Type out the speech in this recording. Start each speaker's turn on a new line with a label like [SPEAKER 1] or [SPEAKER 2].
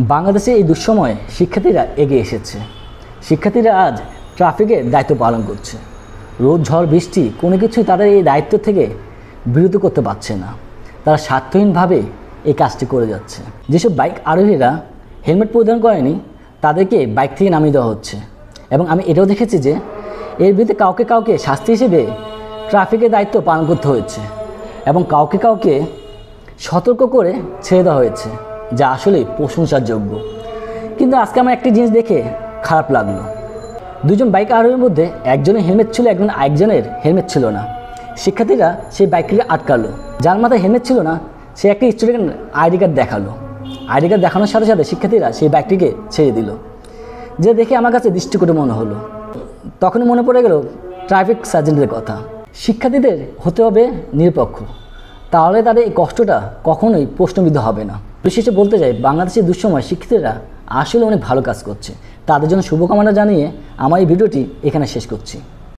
[SPEAKER 1] বাংলাদেশে এই দুঃসময়ে শিক্ষার্থীরা এগিয়ে এসেছে। শিক্ষার্থীরা আজ ট্রাফিকের দায়িত্ব পালন করছে। রোদ ঝড় বৃষ্টি কোনো কিছুই তাদের এই দায়িত্ব থেকে বিরত করতে পারছে না। তারা স্বার্থহীনভাবে এই কাজটি করে যাচ্ছে। যেসব বাইক আরোহীরা হেলমেট পরিধান করেনি তাদেরকে বাইক থেকে নামিয়ে দেওয়া হচ্ছে। এবং আমি এটাও দেখেছি যে এর বিরুদ্ধে কাউকে কাউকে শাস্তি হিসেবে ট্রাফিকের দায়িত্ব পালন করতে হয়েছে এবং কাউকে কাউকে সতর্ক করে ছেড়ে দেওয়া হয়েছে, যা আসলে প্রশংসার যোগ্য। কিন্তু আজকে আমার একটি জিনিস দেখে খারাপ লাগলো। দুজন বাইক আরোহীর মধ্যে একজনের হেলমেট ছিল, একজনের হেলমেট ছিল না। শিক্ষার্থীরা সেই বাইকটিকে আটকালো। যার মাথায় হেলমেট ছিল না সে একটি স্টুডেন্ট আইডি কার্ড দেখালো। আইডি কার্ড দেখানোর সাথে সাথে শিক্ষার্থীরা সেই বাইকটিকে ছেড়ে দিল, যে দেখে আমার কাছে দৃষ্টিকটু মনে হলো। তখনই মনে পড়ে গেল ট্রাফিক সার্জেন্টের কথা। শিক্ষার্থীদের হতে হবে নিরপেক্ষ, তাহলে তাদের এই কষ্টটা কখনোই প্রশ্নবিদ্ধ হবে না। বিশেষে বলতে চাই, বাংলাদেশের দুঃসময় শিক্ষার্থীরা আসলে অনেক ভালো কাজ করছে। তাদের জন্য শুভকামনা জানিয়ে আমার এই ভিডিওটি এখানে শেষ করছি।